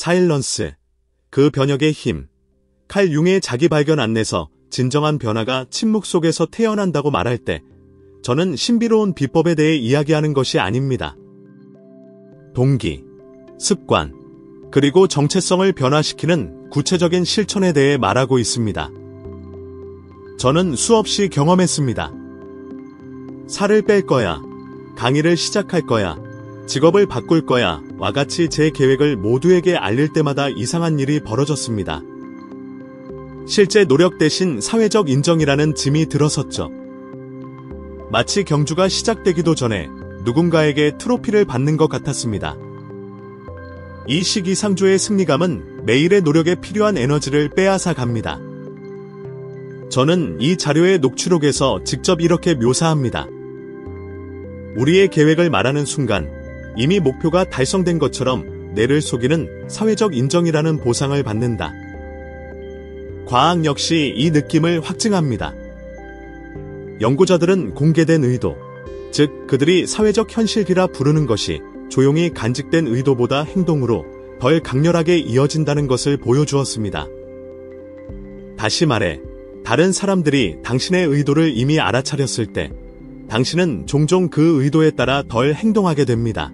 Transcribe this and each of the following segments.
사일런스, 그 변혁의 힘, 칼 융의 자기 발견 안내서 진정한 변화가 침묵 속에서 태어난다고 말할 때 저는 신비로운 비법에 대해 이야기하는 것이 아닙니다. 동기, 습관, 그리고 정체성을 변화시키는 구체적인 실천에 대해 말하고 있습니다. 저는 수없이 경험했습니다. 살을 뺄 거야, 강의를 시작할 거야, 직업을 바꿀 거야 와 같이 제 계획을 모두에게 알릴 때마다 이상한 일이 벌어졌습니다. 실제 노력 대신 사회적 인정이라는 짐이 들어섰죠. 마치 경주가 시작되기도 전에 누군가에게 트로피를 받는 것 같았습니다. 이 시기상조의 승리감은 매일의 노력에 필요한 에너지를 빼앗아 갑니다. 저는 이 자료의 녹취록에서 직접 이렇게 묘사합니다. 우리의 계획을 말하는 순간 이미 목표가 달성된 것처럼 뇌를 속이는 사회적 인정이라는 보상을 받는다. 과학 역시 이 느낌을 확증합니다. 연구자들은 공개된 의도, 즉 그들이 사회적 현실이라 부르는 것이 조용히 간직된 의도보다 행동으로 덜 강렬하게 이어진다는 것을 보여주었습니다. 다시 말해, 다른 사람들이 당신의 의도를 이미 알아차렸을 때 당신은 종종 그 의도에 따라 덜 행동하게 됩니다.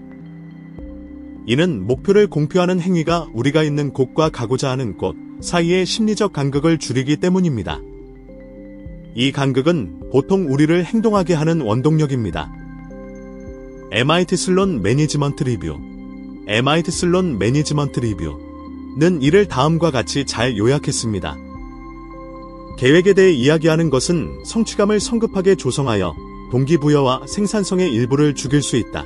이는 목표를 공표하는 행위가 우리가 있는 곳과 가고자 하는 곳 사이의 심리적 간극을 줄이기 때문입니다. 이 간극은 보통 우리를 행동하게 하는 원동력입니다. MIT 슬론 매니지먼트 리뷰는 이를 다음과 같이 잘 요약했습니다. 계획에 대해 이야기하는 것은 성취감을 성급하게 조성하여 동기부여와 생산성의 일부를 죽일 수 있다.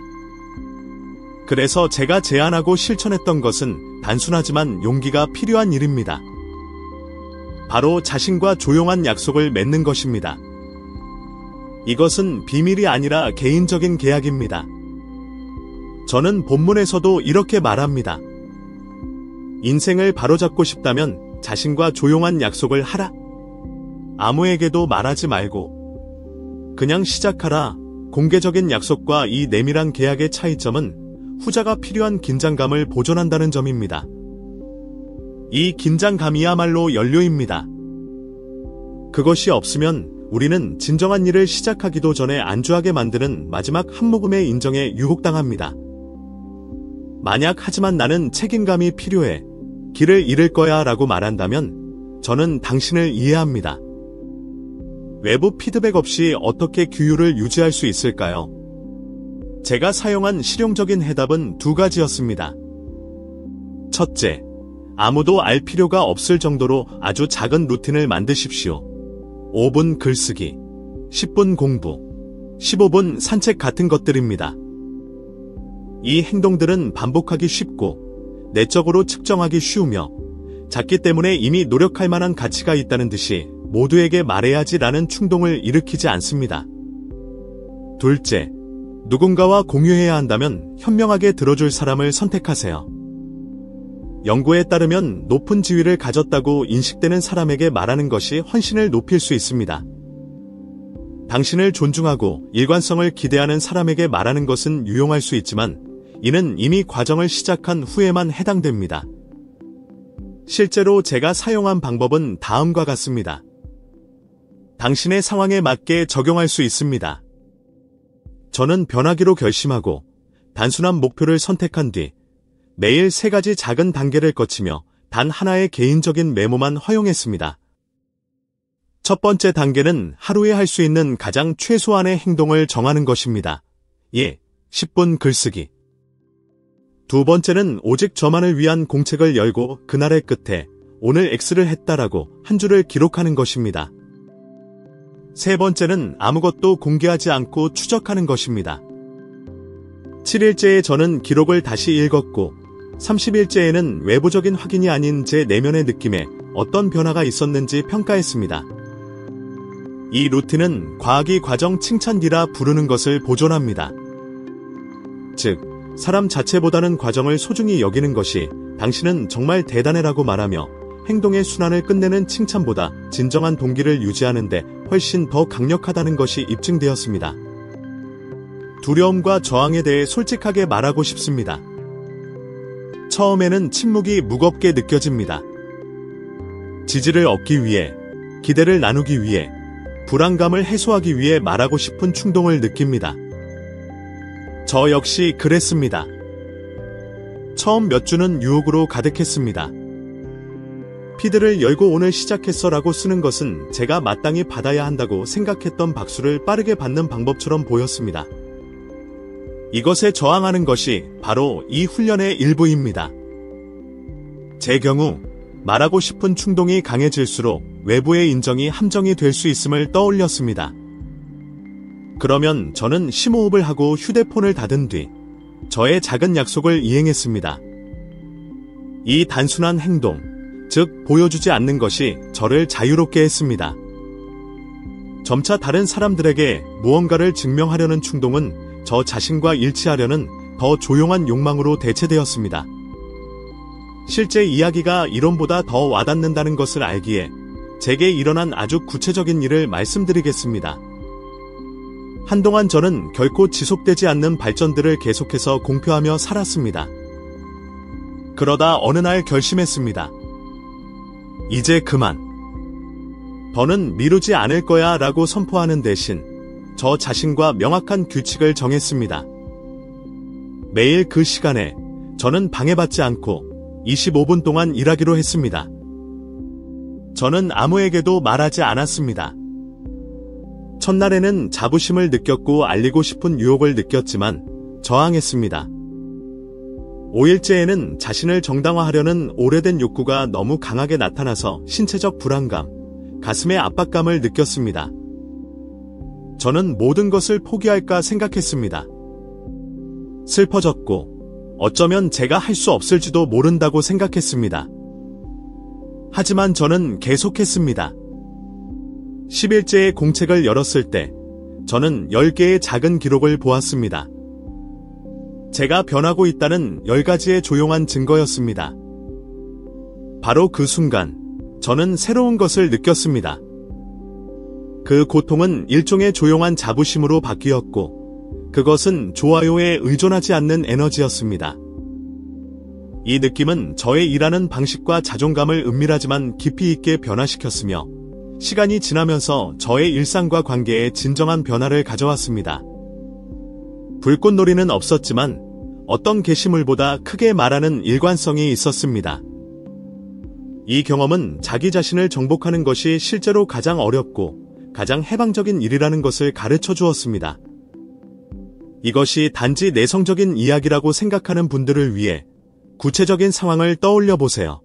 그래서 제가 제안하고 실천했던 것은 단순하지만 용기가 필요한 일입니다. 바로 자신과 조용한 약속을 맺는 것입니다. 이것은 비밀이 아니라 개인적인 계약입니다. 저는 본문에서도 이렇게 말합니다. 인생을 바로잡고 싶다면 자신과 조용한 약속을 하라. 아무에게도 말하지 말고 그냥 시작하라. 공개적인 약속과 이 내밀한 계약의 차이점은 후자가 필요한 긴장감을 보존한다는 점입니다. 이 긴장감이야말로 연료입니다. 그것이 없으면 우리는 진정한 일을 시작하기도 전에 안주하게 만드는 마지막 한 모금의 인정에 유혹당합니다. 만약 하지만 나는 책임감이 필요해, 길을 잃을 거야 라고 말한다면 저는 당신을 이해합니다. 외부 피드백 없이 어떻게 규율을 유지할 수 있을까요? 제가 사용한 실용적인 해답은 두 가지였습니다. 첫째, 아무도 알 필요가 없을 정도로 아주 작은 루틴을 만드십시오. 5분 글쓰기, 10분 공부, 15분 산책 같은 것들입니다. 이 행동들은 반복하기 쉽고 내적으로 측정하기 쉬우며 작기 때문에 이미 노력할 만한 가치가 있다는 듯이 모두에게 말해야지라는 충동을 일으키지 않습니다. 둘째, 누군가와 공유해야 한다면 현명하게 들어줄 사람을 선택하세요. 연구에 따르면 높은 지위를 가졌다고 인식되는 사람에게 말하는 것이 헌신을 높일 수 있습니다. 당신을 존중하고 일관성을 기대하는 사람에게 말하는 것은 유용할 수 있지만 이는 이미 과정을 시작한 후에만 해당됩니다. 실제로 제가 사용한 방법은 다음과 같습니다. 당신의 상황에 맞게 적용할 수 있습니다. 저는 변하기로 결심하고 단순한 목표를 선택한 뒤 매일 3가지 작은 단계를 거치며 단 하나의 개인적인 메모만 허용했습니다. 첫 번째 단계는 하루에 할 수 있는 가장 최소한의 행동을 정하는 것입니다. 10분 글쓰기. 두 번째는 오직 저만을 위한 공책을 열고 그날의 끝에 오늘 X를 했다라고 한 줄을 기록하는 것입니다. 세 번째는 아무것도 공개하지 않고 추적하는 것입니다. 7일째에 저는 기록을 다시 읽었고 30일째에는 외부적인 확인이 아닌 제 내면의 느낌에 어떤 변화가 있었는지 평가했습니다. 이 루틴은 과학이 과정 칭찬디라 부르는 것을 보존합니다. 즉, 사람 자체보다는 과정을 소중히 여기는 것이 당신은 정말 대단해라고 말하며 행동의 순환을 끝내는 칭찬보다 진정한 동기를 유지하는데 훨씬 더 강력하다는 것이 입증되었습니다. 두려움과 저항에 대해 솔직하게 말하고 싶습니다. 처음에는 침묵이 무겁게 느껴집니다. 지지를 얻기 위해, 기대를 나누기 위해, 불안감을 해소하기 위해 말하고 싶은 충동을 느낍니다. 저 역시 그랬습니다. 처음 몇 주는 유혹으로 가득했습니다. 피드를 열고 오늘 시작했어라고 쓰는 것은 제가 마땅히 받아야 한다고 생각했던 박수를 빠르게 받는 방법처럼 보였습니다. 이것에 저항하는 것이 바로 이 훈련의 일부입니다. 제 경우 말하고 싶은 충동이 강해질수록 외부의 인정이 함정이 될 수 있음을 떠올렸습니다. 그러면 저는 심호흡을 하고 휴대폰을 닫은 뒤 저의 작은 약속을 이행했습니다. 이 단순한 행동, 즉 보여주지 않는 것이 저를 자유롭게 했습니다. 점차 다른 사람들에게 무언가를 증명하려는 충동은 저 자신과 일치하려는 더 조용한 욕망으로 대체되었습니다. 실제 이야기가 이론보다 더 와닿는다는 것을 알기에 제게 일어난 아주 구체적인 일을 말씀드리겠습니다. 한동안 저는 결코 지속되지 않는 발전들을 계속해서 공표하며 살았습니다. 그러다 어느 날 결심했습니다. 이제 그만. 더는 미루지 않을 거야 라고 선포하는 대신 저 자신과 명확한 규칙을 정했습니다. 매일 그 시간에 저는 방해받지 않고 25분 동안 일하기로 했습니다. 저는 아무에게도 말하지 않았습니다. 첫날에는 자부심을 느꼈고 알리고 싶은 유혹을 느꼈지만 저항했습니다. 5일째에는 자신을 정당화하려는 오래된 욕구가 너무 강하게 나타나서 신체적 불안감, 가슴의 압박감을 느꼈습니다. 저는 모든 것을 포기할까 생각했습니다. 슬퍼졌고 어쩌면 제가 할 수 없을지도 모른다고 생각했습니다. 하지만 저는 계속했습니다. 10일째의 공책을 열었을 때 저는 10개의 작은 기록을 보았습니다. 제가 변하고 있다는 10가지의 조용한 증거였습니다. 바로 그 순간 저는 새로운 것을 느꼈습니다. 그 고통은 일종의 조용한 자부심으로 바뀌었고 그것은 좋아요에 의존하지 않는 에너지였습니다. 이 느낌은 저의 일하는 방식과 자존감을 은밀하지만 깊이 있게 변화시켰으며 시간이 지나면서 저의 일상과 관계에 진정한 변화를 가져왔습니다. 불꽃놀이는 없었지만 어떤 게시물보다 크게 말하는 일관성이 있었습니다. 이 경험은 자기 자신을 정복하는 것이 실제로 가장 어렵고 가장 해방적인 일이라는 것을 가르쳐 주었습니다. 이것이 단지 내성적인 이야기라고 생각하는 분들을 위해 구체적인 상황을 떠올려 보세요.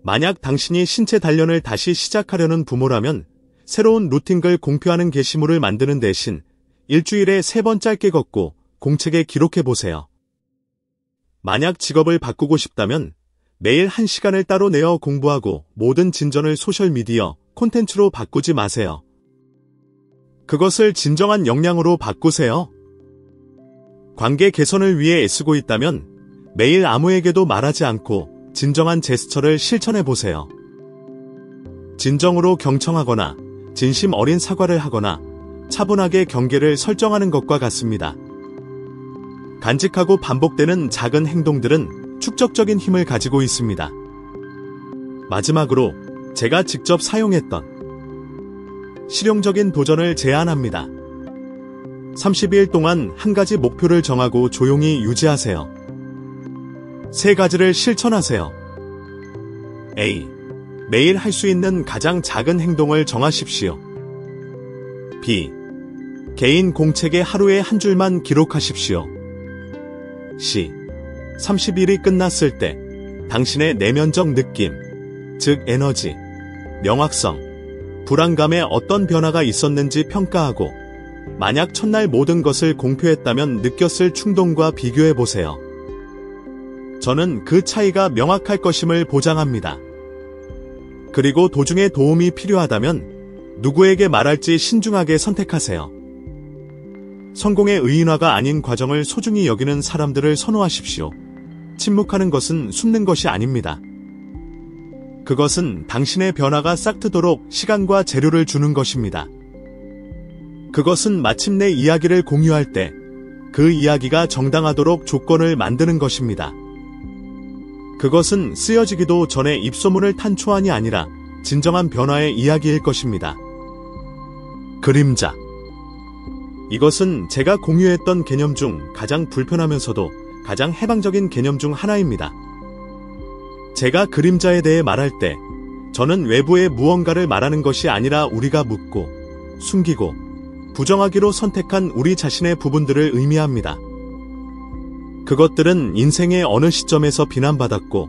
만약 당신이 신체 단련을 다시 시작하려는 부모라면 새로운 루틴을 공표하는 게시물을 만드는 대신 일주일에 3번 짧게 걷고 공책에 기록해 보세요. 만약 직업을 바꾸고 싶다면 매일 1시간을 따로 내어 공부하고 모든 진전을 소셜미디어 콘텐츠로 바꾸지 마세요. 그것을 진정한 역량으로 바꾸세요. 관계 개선을 위해 애쓰고 있다면 매일 아무에게도 말하지 않고 진정한 제스처를 실천해 보세요. 진정으로 경청하거나 진심 어린 사과를 하거나 차분하게 경계를 설정하는 것과 같습니다. 간직하고 반복되는 작은 행동들은 축적적인 힘을 가지고 있습니다. 마지막으로 제가 직접 사용했던 실용적인 도전을 제안합니다. 30일 동안 한 가지 목표를 정하고 조용히 유지하세요. 3가지를 실천하세요. A. 매일 할 수 있는 가장 작은 행동을 정하십시오. B. 개인 공책에 하루에 한 줄만 기록하십시오. C. 30일이 끝났을 때 당신의 내면적 느낌, 즉 에너지, 명확성, 불안감에 어떤 변화가 있었는지 평가하고 만약 첫날 모든 것을 공표했다면 느꼈을 충동과 비교해 보세요. 저는 그 차이가 명확할 것임을 보장합니다. 그리고 도중에 도움이 필요하다면 누구에게 말할지 신중하게 선택하세요. 성공의 의인화가 아닌 과정을 소중히 여기는 사람들을 선호하십시오. 침묵하는 것은 숨는 것이 아닙니다. 그것은 당신의 변화가 싹트도록 시간과 재료를 주는 것입니다. 그것은 마침내 이야기를 공유할 때 그 이야기가 정당하도록 조건을 만드는 것입니다. 그것은 쓰여지기도 전에 입소문을 탄 초안이 아니라 진정한 변화의 이야기일 것입니다. 그림자. 이것은 제가 공유했던 개념 중 가장 불편하면서도 가장 해방적인 개념 중 하나입니다. 제가 그림자에 대해 말할 때 저는 외부의 무언가를 말하는 것이 아니라 우리가 묻고 숨기고 부정하기로 선택한 우리 자신의 부분들을 의미합니다. 그것들은 인생의 어느 시점에서 비난받았고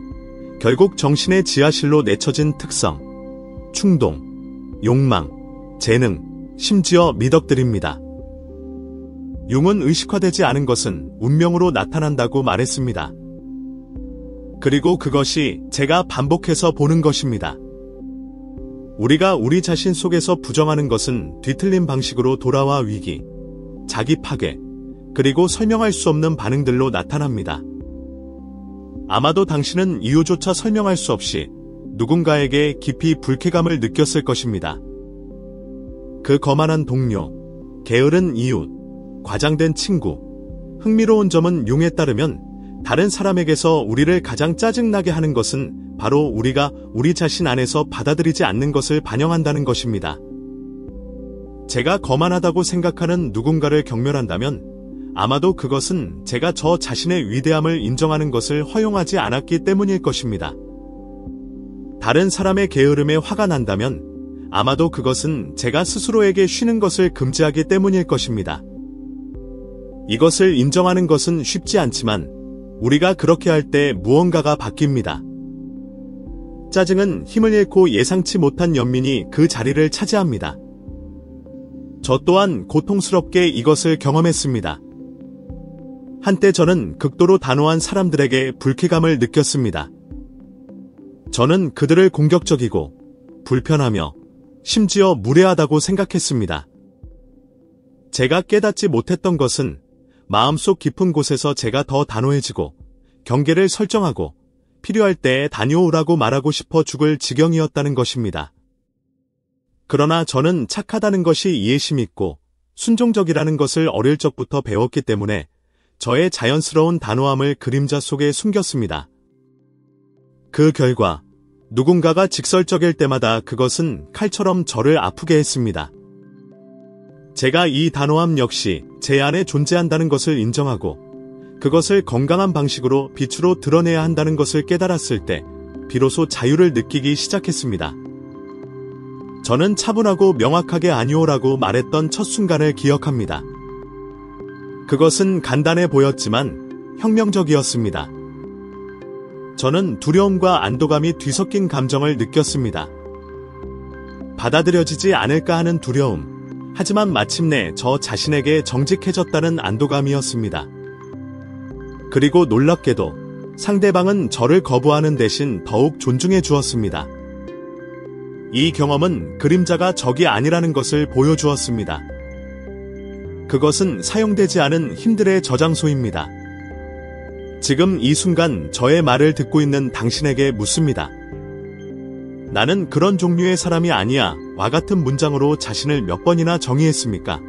결국 정신의 지하실로 내쳐진 특성, 충동, 욕망, 재능, 심지어 미덕들입니다. 용은 의식화되지 않은 것은 운명으로 나타난다고 말했습니다. 그리고 그것이 제가 반복해서 보는 것입니다. 우리가 우리 자신 속에서 부정하는 것은 뒤틀린 방식으로 돌아와 위기, 자기 파괴, 그리고 설명할 수 없는 반응들로 나타납니다. 아마도 당신은 이유조차 설명할 수 없이 누군가에게 깊이 불쾌감을 느꼈을 것입니다. 그 거만한 동료, 게으른 이웃, 과장된 친구, 흥미로운 점은 융에 따르면 다른 사람에게서 우리를 가장 짜증나게 하는 것은 바로 우리가 우리 자신 안에서 받아들이지 않는 것을 반영한다는 것입니다. 제가 거만하다고 생각하는 누군가를 경멸한다면 아마도 그것은 제가 저 자신의 위대함을 인정하는 것을 허용하지 않았기 때문일 것입니다. 다른 사람의 게으름에 화가 난다면 아마도 그것은 제가 스스로에게 쉬는 것을 금지하기 때문일 것입니다. 이것을 인정하는 것은 쉽지 않지만 우리가 그렇게 할 때 무언가가 바뀝니다. 짜증은 힘을 잃고 예상치 못한 연민이 그 자리를 차지합니다. 저 또한 고통스럽게 이것을 경험했습니다. 한때 저는 극도로 단호한 사람들에게 불쾌감을 느꼈습니다. 저는 그들을 공격적이고 불편하며 심지어 무례하다고 생각했습니다. 제가 깨닫지 못했던 것은 마음속 깊은 곳에서 제가 더 단호해지고 경계를 설정하고 필요할 때 다녀오라고 말하고 싶어 죽을 지경이었다는 것입니다. 그러나 저는 착하다는 것이 이해심 있고 순종적이라는 것을 어릴 적부터 배웠기 때문에 저의 자연스러운 단호함을 그림자 속에 숨겼습니다. 그 결과 누군가가 직설적일 때마다 그것은 칼처럼 저를 아프게 했습니다. 제가 이 단호함 역시 제 안에 존재한다는 것을 인정하고 그것을 건강한 방식으로 빛으로 드러내야 한다는 것을 깨달았을 때 비로소 자유를 느끼기 시작했습니다. 저는 차분하고 명확하게 아니오라고 말했던 첫 순간을 기억합니다. 그것은 간단해 보였지만 혁명적이었습니다. 저는 두려움과 안도감이 뒤섞인 감정을 느꼈습니다. 받아들여지지 않을까 하는 두려움, 하지만 마침내 저 자신에게 정직해졌다는 안도감이었습니다. 그리고 놀랍게도 상대방은 저를 거부하는 대신 더욱 존중해 주었습니다. 이 경험은 그림자가 적이 아니라는 것을 보여주었습니다. 그것은 사용되지 않은 힘들의 저장소입니다. 지금 이 순간 저의 말을 듣고 있는 당신에게 묻습니다. 나는 그런 종류의 사람이 아니야 와 같은 문장으로 자신을 몇 번이나 정의했습니까?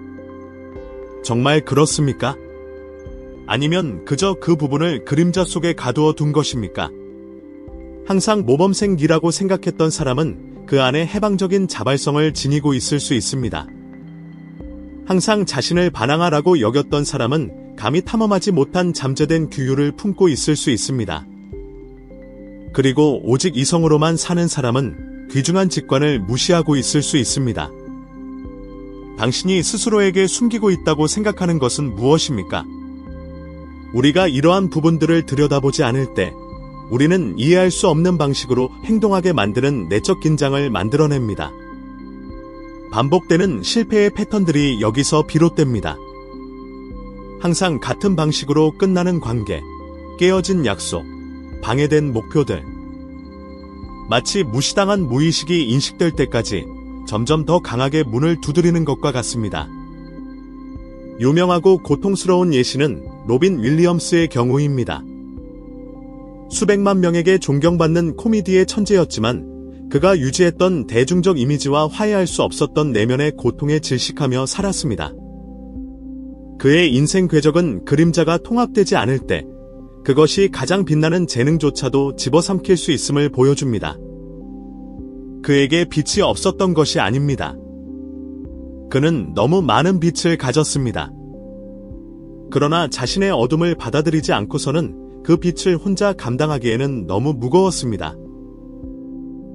정말 그렇습니까? 아니면 그저 그 부분을 그림자 속에 가두어 둔 것입니까? 항상 모범생이라고 생각했던 사람은 그 안에 해방적인 자발성을 지니고 있을 수 있습니다. 항상 자신을 반항하라고 여겼던 사람은 감히 탐험하지 못한 잠재된 규율을 품고 있을 수 있습니다. 그리고 오직 이성으로만 사는 사람은 귀중한 직관을 무시하고 있을 수 있습니다. 당신이 스스로에게 숨기고 있다고 생각하는 것은 무엇입니까? 우리가 이러한 부분들을 들여다보지 않을 때 우리는 이해할 수 없는 방식으로 행동하게 만드는 내적 긴장을 만들어냅니다. 반복되는 실패의 패턴들이 여기서 비롯됩니다. 항상 같은 방식으로 끝나는 관계, 깨어진 약속, 방해된 목표들. 마치 무시당한 무의식이 인식될 때까지 점점 더 강하게 문을 두드리는 것과 같습니다. 유명하고 고통스러운 예시는 로빈 윌리엄스의 경우입니다. 수백만 명에게 존경받는 코미디의 천재였지만 그가 유지했던 대중적 이미지와 화해할 수 없었던 내면의 고통에 질식하며 살았습니다. 그의 인생 궤적은 그림자가 통합되지 않을 때 그것이 가장 빛나는 재능조차도 집어삼킬 수 있음을 보여줍니다. 그에게 빛이 없었던 것이 아닙니다. 그는 너무 많은 빛을 가졌습니다. 그러나 자신의 어둠을 받아들이지 않고서는 그 빛을 혼자 감당하기에는 너무 무거웠습니다.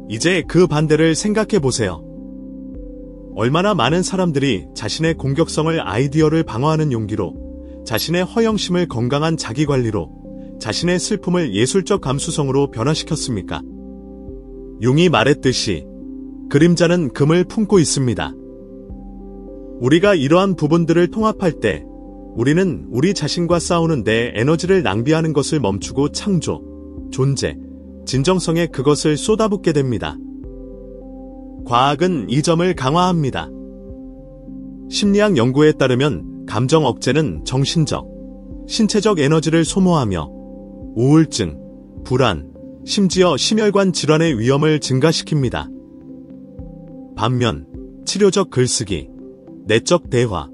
이제 그 반대를 생각해 보세요. 얼마나 많은 사람들이 자신의 공격성을 아이디어를 방어하는 용기로, 자신의 허영심을 건강한 자기관리로, 자신의 슬픔을 예술적 감수성으로 변화시켰습니까? 융이 말했듯이 그림자는 금을 품고 있습니다. 우리가 이러한 부분들을 통합할 때 우리는 우리 자신과 싸우는 데 에너지를 낭비하는 것을 멈추고 창조, 존재, 진정성에 그것을 쏟아붓게 됩니다. 과학은 이 점을 강화합니다. 심리학 연구에 따르면 감정 억제는 정신적, 신체적 에너지를 소모하며 우울증, 불안, 심지어 심혈관 질환의 위험을 증가시킵니다. 반면 치료적 글쓰기, 내적 대화,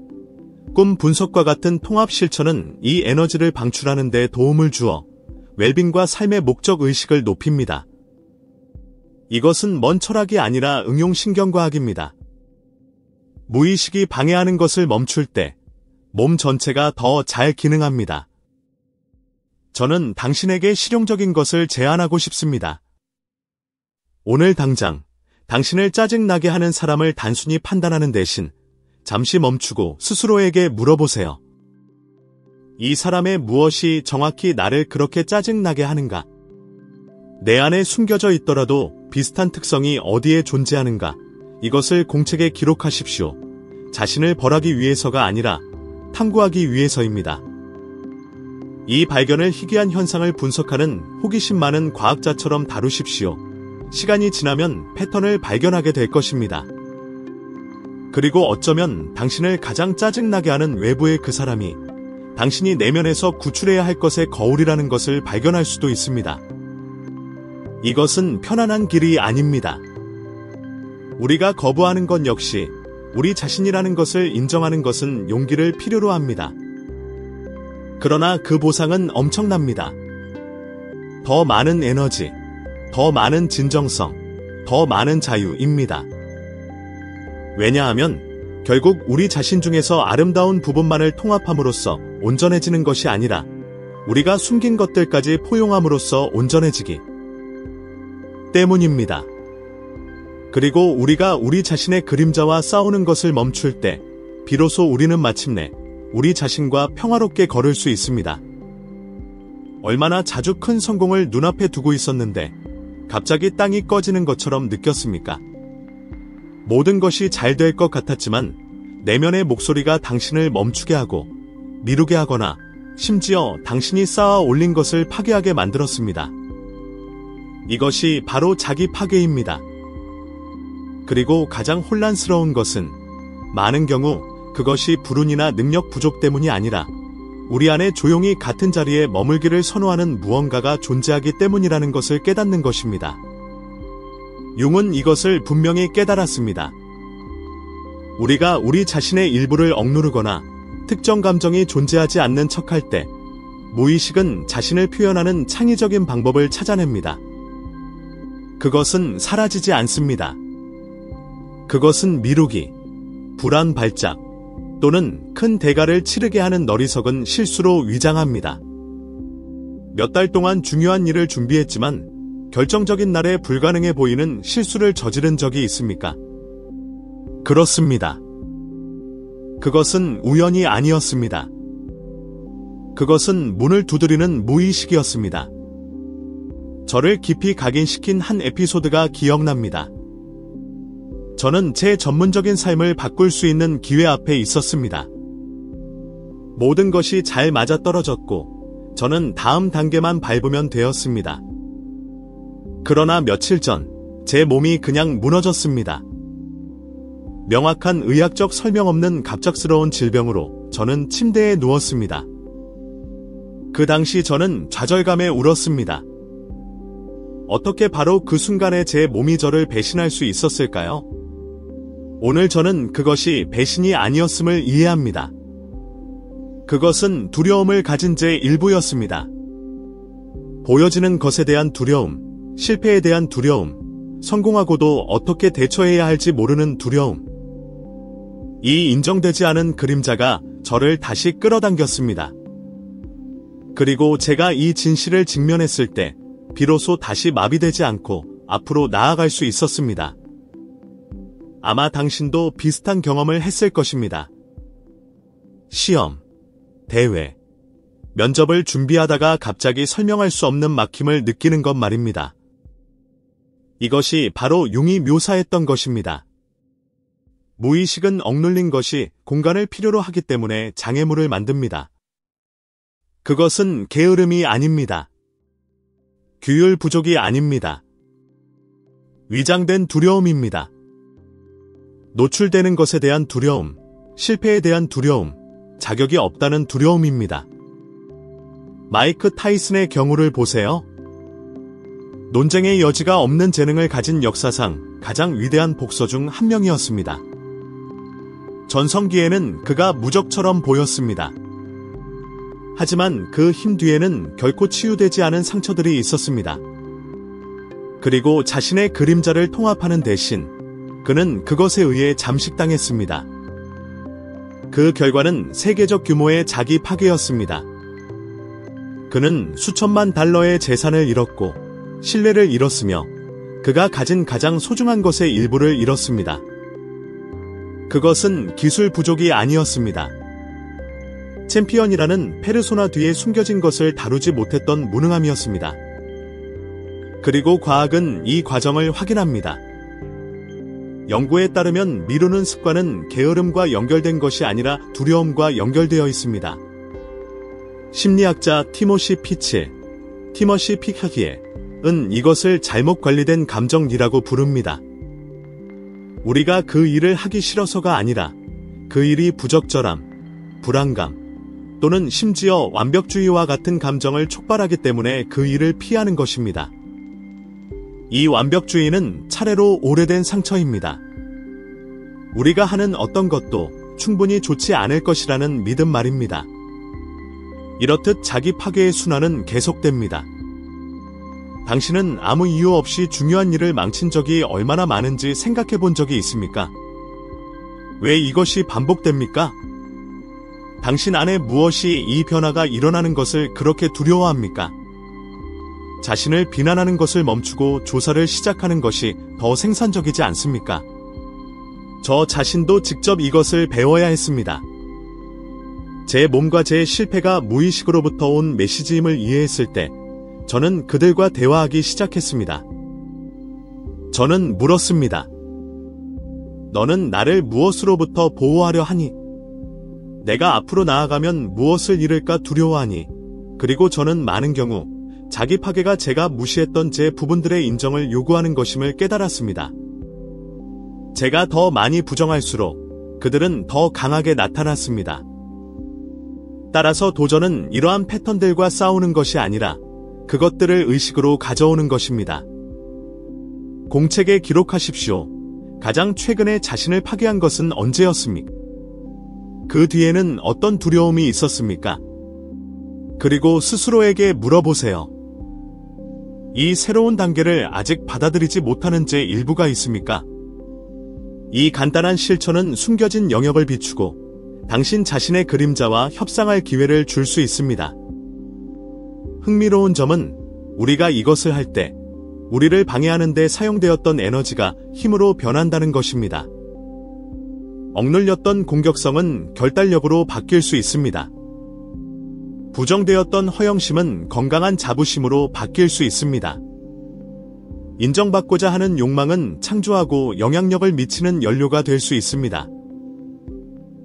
꿈 분석과 같은 통합 실천은 이 에너지를 방출하는 데 도움을 주어 웰빙과 삶의 목적 의식을 높입니다. 이것은 먼 철학이 아니라 응용 신경과학입니다. 무의식이 방해하는 것을 멈출 때 몸 전체가 더 잘 기능합니다. 저는 당신에게 실용적인 것을 제안하고 싶습니다. 오늘 당장 당신을 짜증나게 하는 사람을 단순히 판단하는 대신 잠시 멈추고 스스로에게 물어보세요. 이 사람의 무엇이 정확히 나를 그렇게 짜증나게 하는가? 내 안에 숨겨져 있더라도 비슷한 특성이 어디에 존재하는가? 이것을 공책에 기록하십시오. 자신을 벌하기 위해서가 아니라 탐구하기 위해서입니다. 이 발견을 희귀한 현상을 분석하는 호기심 많은 과학자처럼 다루십시오. 시간이 지나면 패턴을 발견하게 될 것입니다. 그리고 어쩌면 당신을 가장 짜증나게 하는 외부의 그 사람이 당신이 내면에서 구출해야 할 것의 거울이라는 것을 발견할 수도 있습니다. 이것은 편안한 길이 아닙니다. 우리가 거부하는 것 역시 우리 자신이라는 것을 인정하는 것은 용기를 필요로 합니다. 그러나 그 보상은 엄청납니다. 더 많은 에너지, 더 많은 진정성, 더 많은 자유입니다. 왜냐하면 결국 우리 자신 중에서 아름다운 부분만을 통합함으로써 온전해지는 것이 아니라 우리가 숨긴 것들까지 포용함으로써 온전해지기 때문입니다. 그리고 우리가 우리 자신의 그림자와 싸우는 것을 멈출 때 비로소 우리는 마침내 우리 자신과 평화롭게 걸을 수 있습니다. 얼마나 자주 큰 성공을 눈앞에 두고 있었는데 갑자기 땅이 꺼지는 것처럼 느꼈습니까? 모든 것이 잘 될 것 같았지만 내면의 목소리가 당신을 멈추게 하고 미루게 하거나 심지어 당신이 쌓아 올린 것을 파괴하게 만들었습니다. 이것이 바로 자기 파괴입니다. 그리고 가장 혼란스러운 것은 많은 경우 그것이 불운이나 능력 부족 때문이 아니라 우리 안에 조용히 같은 자리에 머물기를 선호하는 무언가가 존재하기 때문이라는 것을 깨닫는 것입니다. 융은 이것을 분명히 깨달았습니다. 우리가 우리 자신의 일부를 억누르거나 특정 감정이 존재하지 않는 척할 때 무의식은 자신을 표현하는 창의적인 방법을 찾아냅니다. 그것은 사라지지 않습니다. 그것은 미루기, 불안 발작 또는 큰 대가를 치르게 하는 너리석은 실수로 위장합니다. 몇 달 동안 중요한 일을 준비했지만 결정적인 날에 불가능해 보이는 실수를 저지른 적이 있습니까? 그렇습니다. 그것은 우연이 아니었습니다. 그것은 문을 두드리는 무의식이었습니다. 저를 깊이 각인시킨 한 에피소드가 기억납니다. 저는 제 전문적인 삶을 바꿀 수 있는 기회 앞에 있었습니다. 모든 것이 잘 맞아떨어졌고 저는 다음 단계만 밟으면 되었습니다. 그러나 며칠 전 제 몸이 그냥 무너졌습니다. 명확한 의학적 설명 없는 갑작스러운 질병으로 저는 침대에 누웠습니다. 그 당시 저는 좌절감에 울었습니다. 어떻게 바로 그 순간에 제 몸이 저를 배신할 수 있었을까요? 오늘 저는 그것이 배신이 아니었음을 이해합니다. 그것은 두려움을 가진 제 일부였습니다. 보여지는 것에 대한 두려움, 실패에 대한 두려움, 성공하고도 어떻게 대처해야 할지 모르는 두려움. 이 인정되지 않은 그림자가 저를 다시 끌어당겼습니다. 그리고 제가 이 진실을 직면했을 때 비로소 다시 마비되지 않고 앞으로 나아갈 수 있었습니다. 아마 당신도 비슷한 경험을 했을 것입니다. 시험, 대회, 면접을 준비하다가 갑자기 설명할 수 없는 막힘을 느끼는 것 말입니다. 이것이 바로 융이 묘사했던 것입니다. 무의식은 억눌린 것이 공간을 필요로 하기 때문에 장애물을 만듭니다. 그것은 게으름이 아닙니다. 규율 부족이 아닙니다. 위장된 두려움입니다. 노출되는 것에 대한 두려움, 실패에 대한 두려움, 자격이 없다는 두려움입니다. 마이크 타이슨의 경우를 보세요. 논쟁의 여지가 없는 재능을 가진 역사상 가장 위대한 복서 중 한 명이었습니다. 전성기에는 그가 무적처럼 보였습니다. 하지만 그 힘 뒤에는 결코 치유되지 않은 상처들이 있었습니다. 그리고 자신의 그림자를 통합하는 대신 그는 그것에 의해 잠식당했습니다. 그 결과는 세계적 규모의 자기 파괴였습니다. 그는 수천만 달러의 재산을 잃었고 신뢰를 잃었으며 그가 가진 가장 소중한 것의 일부를 잃었습니다. 그것은 기술 부족이 아니었습니다. 챔피언이라는 페르소나 뒤에 숨겨진 것을 다루지 못했던 무능함이었습니다. 그리고 과학은 이 과정을 확인합니다. 연구에 따르면 미루는 습관은 게으름과 연결된 것이 아니라 두려움과 연결되어 있습니다. 심리학자 티모시 피카기에는 이것을 잘못 관리된 감정이라고 부릅니다. 우리가 그 일을 하기 싫어서가 아니라 그 일이 부적절함, 불안감, 또는 심지어 완벽주의와 같은 감정을 촉발하기 때문에 그 일을 피하는 것입니다. 이 완벽주의는 차례로 오래된 상처입니다. 우리가 하는 어떤 것도 충분히 좋지 않을 것이라는 믿음 말입니다. 이렇듯 자기 파괴의 순환은 계속됩니다. 당신은 아무 이유 없이 중요한 일을 망친 적이 얼마나 많은지 생각해 본 적이 있습니까? 왜 이것이 반복됩니까? 당신 안에 무엇이 이 변화가 일어나는 것을 그렇게 두려워합니까? 자신을 비난하는 것을 멈추고 조사를 시작하는 것이 더 생산적이지 않습니까? 저 자신도 직접 이것을 배워야 했습니다. 제 몸과 제 실패가 무의식으로부터 온 메시지임을 이해했을 때 저는 그들과 대화하기 시작했습니다. 저는 물었습니다. 너는 나를 무엇으로부터 보호하려 하니? 내가 앞으로 나아가면 무엇을 잃을까 두려워하니? 그리고 저는 많은 경우 자기 파괴가 제가 무시했던 제 부분들의 인정을 요구하는 것임을 깨달았습니다. 제가 더 많이 부정할수록 그들은 더 강하게 나타났습니다. 따라서 도전은 이러한 패턴들과 싸우는 것이 아니라 그것들을 의식으로 가져오는 것입니다. 공책에 기록하십시오. 가장 최근에 자신을 파괴한 것은 언제였습니까? 그 뒤에는 어떤 두려움이 있었습니까? 그리고 스스로에게 물어보세요. 이 새로운 단계를 아직 받아들이지 못하는 제 일부가 있습니까? 이 간단한 실천은 숨겨진 영역을 비추고 당신 자신의 그림자와 협상할 기회를 줄 수 있습니다. 흥미로운 점은 우리가 이것을 할 때 우리를 방해하는 데 사용되었던 에너지가 힘으로 변한다는 것입니다. 억눌렸던 공격성은 결단력으로 바뀔 수 있습니다. 부정되었던 허영심은 건강한 자부심으로 바뀔 수 있습니다. 인정받고자 하는 욕망은 창조하고 영향력을 미치는 연료가 될 수 있습니다.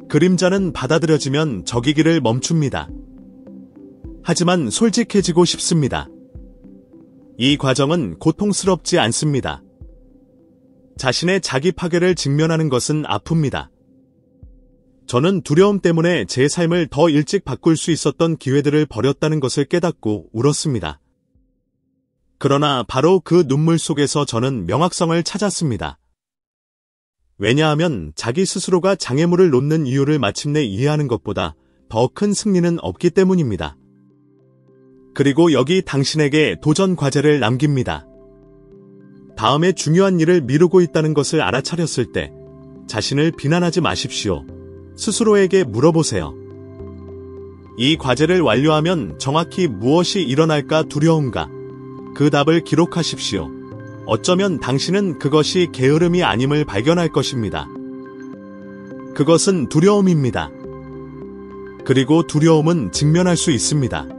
그림자는 받아들여지면 적이기를 멈춥니다. 하지만 솔직해지고 싶습니다. 이 과정은 고통스럽지 않습니다. 자신의 자기 파괴를 직면하는 것은 아픕니다. 저는 두려움 때문에 제 삶을 더 일찍 바꿀 수 있었던 기회들을 버렸다는 것을 깨닫고 울었습니다. 그러나 바로 그 눈물 속에서 저는 명확성을 찾았습니다. 왜냐하면 자기 스스로가 장애물을 놓는 이유를 마침내 이해하는 것보다 더 큰 승리는 없기 때문입니다. 그리고 여기 당신에게 도전 과제를 남깁니다. 다음에 중요한 일을 미루고 있다는 것을 알아차렸을 때 자신을 비난하지 마십시오. 스스로에게 물어보세요. 이 과제를 완료하면 정확히 무엇이 일어날까 두려운가? 그 답을 기록하십시오. 어쩌면 당신은 그것이 게으름이 아님을 발견할 것입니다. 그것은 두려움입니다. 그리고 두려움은 직면할 수 있습니다.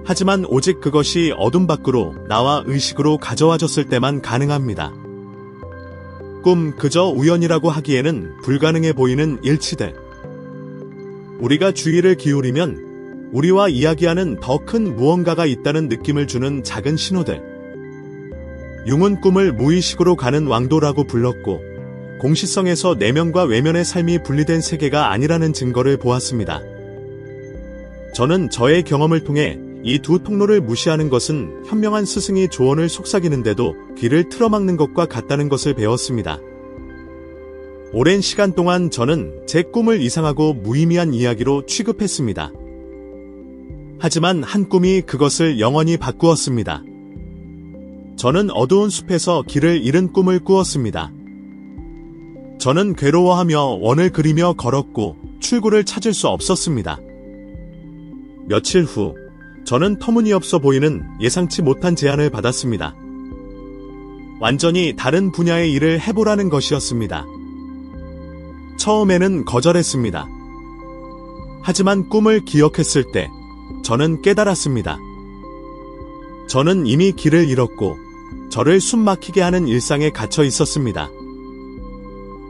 하지만 오직 그것이 어둠 밖으로 나와 의식으로 가져와졌을 때만 가능합니다. 꿈 그저 우연이라고 하기에는 불가능해 보이는 일치들. 우리가 주의를 기울이면 우리와 이야기하는 더 큰 무언가가 있다는 느낌을 주는 작은 신호들. 융은 꿈을 무의식으로 가는 왕도라고 불렀고 공시성에서 내면과 외면의 삶이 분리된 세계가 아니라는 증거를 보았습니다. 저는 저의 경험을 통해 이 두 통로를 무시하는 것은 현명한 스승이 조언을 속삭이는데도 귀를 틀어막는 것과 같다는 것을 배웠습니다. 오랜 시간 동안 저는 제 꿈을 이상하고 무의미한 이야기로 취급했습니다. 하지만 한 꿈이 그것을 영원히 바꾸었습니다. 저는 어두운 숲에서 길을 잃은 꿈을 꾸었습니다. 저는 괴로워하며 원을 그리며 걸었고 출구를 찾을 수 없었습니다. 며칠 후 저는 터무니없어 보이는 예상치 못한 제안을 받았습니다. 완전히 다른 분야의 일을 해보라는 것이었습니다. 처음에는 거절했습니다. 하지만 꿈을 기억했을 때 저는 깨달았습니다. 저는 이미 길을 잃었고 저를 숨막히게 하는 일상에 갇혀 있었습니다.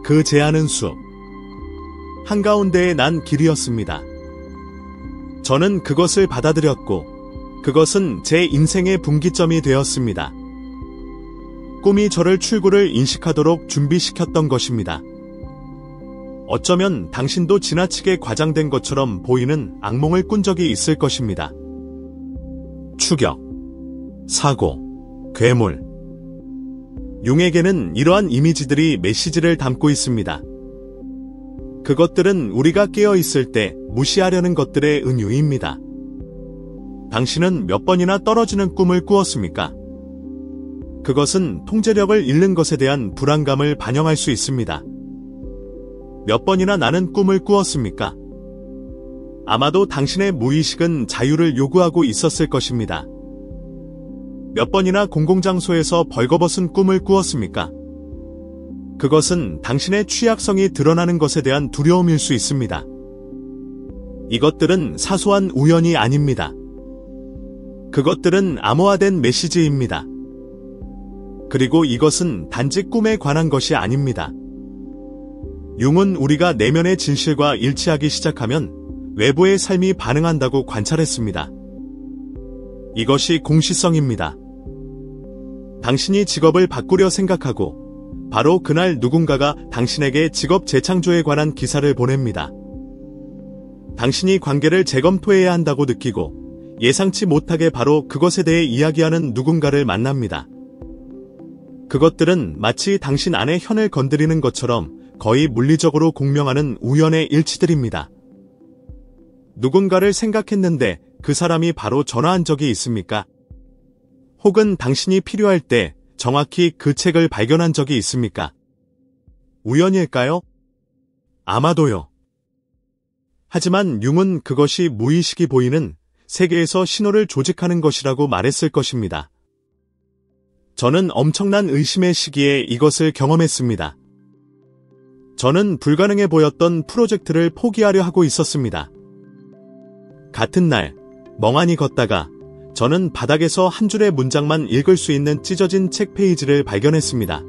그 제안은 숲 한가운데에 난 길이었습니다. 저는 그것을 받아들였고 그것은 제 인생의 분기점이 되었습니다. 꿈이 저를 출구를 인식하도록 준비시켰던 것입니다. 어쩌면 당신도 지나치게 과장된 것처럼 보이는 악몽을 꾼 적이 있을 것입니다. 추격, 사고, 괴물. 융에게는 이러한 이미지들이 메시지를 담고 있습니다. 그것들은 우리가 깨어있을 때 무시하려는 것들의 은유입니다. 당신은 몇 번이나 떨어지는 꿈을 꾸었습니까? 그것은 통제력을 잃는 것에 대한 불안감을 반영할 수 있습니다. 몇 번이나 나는 꿈을 꾸었습니까? 아마도 당신의 무의식은 자유를 요구하고 있었을 것입니다. 몇 번이나 공공장소에서 벌거벗은 꿈을 꾸었습니까? 그것은 당신의 취약성이 드러나는 것에 대한 두려움일 수 있습니다. 이것들은 사소한 우연이 아닙니다. 그것들은 암호화된 메시지입니다. 그리고 이것은 단지 꿈에 관한 것이 아닙니다. 융은 우리가 내면의 진실과 일치하기 시작하면 외부의 삶이 반응한다고 관찰했습니다. 이것이 공시성입니다. 당신이 직업을 바꾸려 생각하고 바로 그날 누군가가 당신에게 직업 재창조에 관한 기사를 보냅니다. 당신이 관계를 재검토해야 한다고 느끼고 예상치 못하게 바로 그것에 대해 이야기하는 누군가를 만납니다. 그것들은 마치 당신 안의 현을 건드리는 것처럼 거의 물리적으로 공명하는 우연의 일치들입니다. 누군가를 생각했는데 그 사람이 바로 전화한 적이 있습니까? 혹은 당신이 필요할 때 정확히 그 책을 발견한 적이 있습니까? 우연일까요? 아마도요. 하지만 융은 그것이 무의식이 보이는 세계에서 신호를 조직하는 것이라고 말했을 것입니다. 저는 엄청난 의심의 시기에 이것을 경험했습니다. 저는 불가능해 보였던 프로젝트를 포기하려 하고 있었습니다. 같은 날, 멍하니 걷다가 저는 바닥에서 한 줄의 문장만 읽을 수 있는 찢어진 책 페이지를 발견했습니다.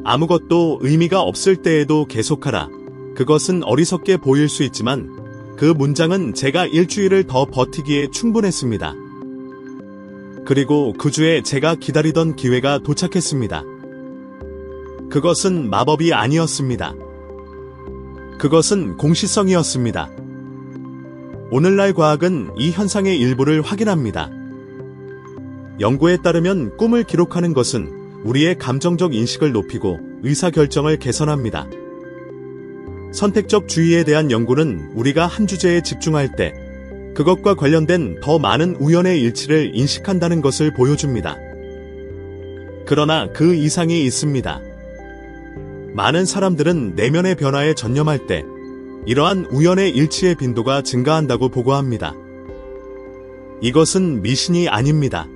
아무것도 의미가 없을 때에도 계속하라. 그것은 어리석게 보일 수 있지만 그 문장은 제가 일주일을 더 버티기에 충분했습니다. 그리고 그 주에 제가 기다리던 기회가 도착했습니다. 그것은 마법이 아니었습니다. 그것은 공시성이었습니다. 오늘날 과학은 이 현상의 일부를 확인합니다. 연구에 따르면 꿈을 기록하는 것은 우리의 감정적 인식을 높이고 의사결정을 개선합니다. 선택적 주의에 대한 연구는 우리가 한 주제에 집중할 때 그것과 관련된 더 많은 우연의 일치를 인식한다는 것을 보여줍니다. 그러나 그 이상이 있습니다. 많은 사람들은 내면의 변화에 전념할 때 이러한 우연의 일치의 빈도가 증가한다고 보고합니다. 이것은 미신이 아닙니다.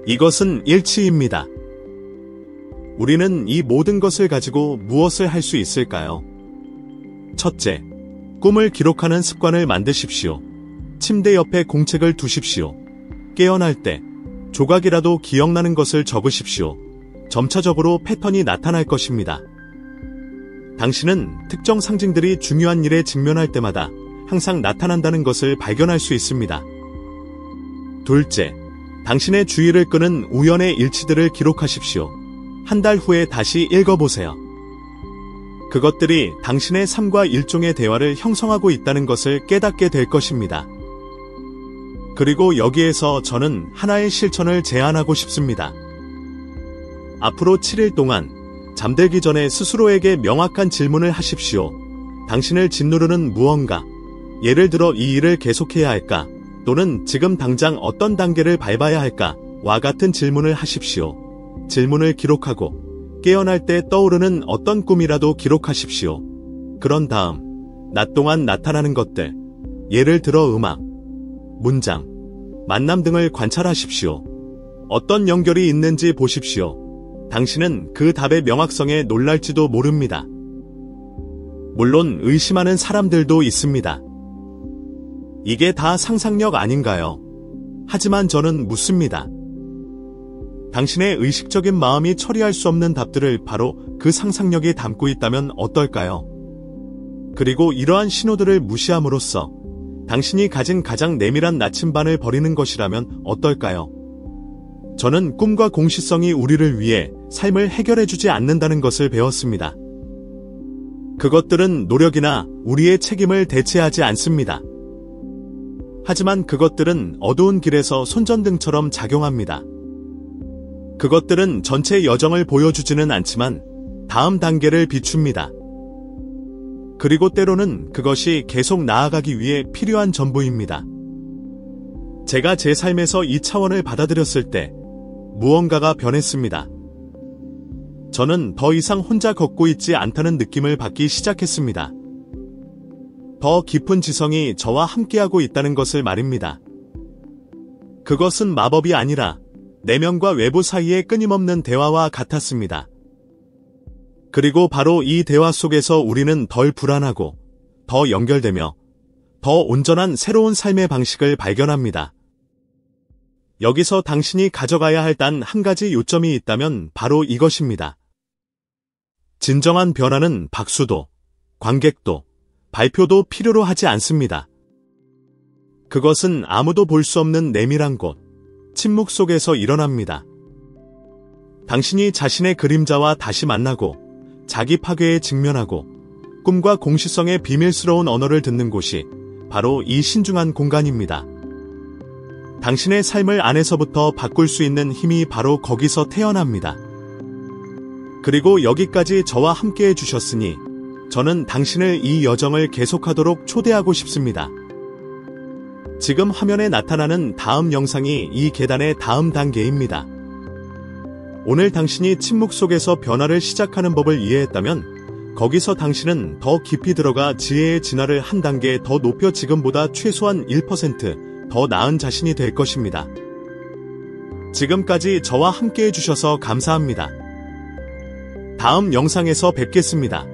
이것은 일치입니다. 우리는 이 모든 것을 가지고 무엇을 할 수 있을까요? 첫째, 꿈을 기록하는 습관을 만드십시오. 침대 옆에 공책을 두십시오. 깨어날 때 조각이라도 기억나는 것을 적으십시오. 점차적으로 패턴이 나타날 것입니다. 당신은 특정 상징들이 중요한 일에 직면할 때마다 항상 나타난다는 것을 발견할 수 있습니다. 둘째, 당신의 주의를 끄는 우연의 일치들을 기록하십시오. 한 달 후에 다시 읽어보세요. 그것들이 당신의 삶과 일종의 대화를 형성하고 있다는 것을 깨닫게 될 것입니다. 그리고 여기에서 저는 하나의 실천을 제안하고 싶습니다. 앞으로 7일 동안 잠들기 전에 스스로에게 명확한 질문을 하십시오. 당신을 짓누르는 무언가, 예를 들어 이 일을 계속해야 할까? 또는 지금 당장 어떤 단계를 밟아야 할까? 와 같은 질문을 하십시오. 질문을 기록하고 깨어날 때 떠오르는 어떤 꿈이라도 기록하십시오. 그런 다음 낮 동안 나타나는 것들, 예를 들어 음악, 문장, 만남 등을 관찰하십시오. 어떤 연결이 있는지 보십시오. 당신은 그 답의 명확성에 놀랄지도 모릅니다. 물론 의심하는 사람들도 있습니다. 이게 다 상상력 아닌가요? 하지만 저는 묻습니다. 당신의 의식적인 마음이 처리할 수 없는 답들을 바로 그 상상력이 담고 있다면 어떨까요? 그리고 이러한 신호들을 무시함으로써 당신이 가진 가장 내밀한 나침반을 버리는 것이라면 어떨까요? 저는 꿈과 공시성이 우리를 위해 삶을 해결해주지 않는다는 것을 배웠습니다. 그것들은 노력이나 우리의 책임을 대체하지 않습니다. 하지만 그것들은 어두운 길에서 손전등처럼 작용합니다. 그것들은 전체 여정을 보여주지는 않지만 다음 단계를 비춥니다. 그리고 때로는 그것이 계속 나아가기 위해 필요한 전부입니다. 제가 제 삶에서 이 차원을 받아들였을 때 무언가가 변했습니다. 저는 더 이상 혼자 걷고 있지 않다는 느낌을 받기 시작했습니다. 더 깊은 지성이 저와 함께하고 있다는 것을 말입니다. 그것은 마법이 아니라 내면과 외부 사이의 끊임없는 대화와 같았습니다. 그리고 바로 이 대화 속에서 우리는 덜 불안하고 더 연결되며 더 온전한 새로운 삶의 방식을 발견합니다. 여기서 당신이 가져가야 할 단 한 가지 요점이 있다면 바로 이것입니다. 진정한 변화는 박수도, 관객도, 발표도 필요로 하지 않습니다. 그것은 아무도 볼 수 없는 내밀한 곳, 침묵 속에서 일어납니다. 당신이 자신의 그림자와 다시 만나고 자기 파괴에 직면하고 꿈과 공시성의 비밀스러운 언어를 듣는 곳이 바로 이 신중한 공간입니다. 당신의 삶을 안에서부터 바꿀 수 있는 힘이 바로 거기서 태어납니다. 그리고 여기까지 저와 함께 해주셨으니 저는 당신을 이 여정을 계속하도록 초대하고 싶습니다. 지금 화면에 나타나는 다음 영상이 이 계단의 다음 단계입니다. 오늘 당신이 침묵 속에서 변화를 시작하는 법을 이해했다면 거기서 당신은 더 깊이 들어가 지혜의 진화를 한 단계 더 높여 지금보다 최소한 1% 더 나은 자신이 될 것입니다. 지금까지 저와 함께 해주셔서 감사합니다. 다음 영상에서 뵙겠습니다.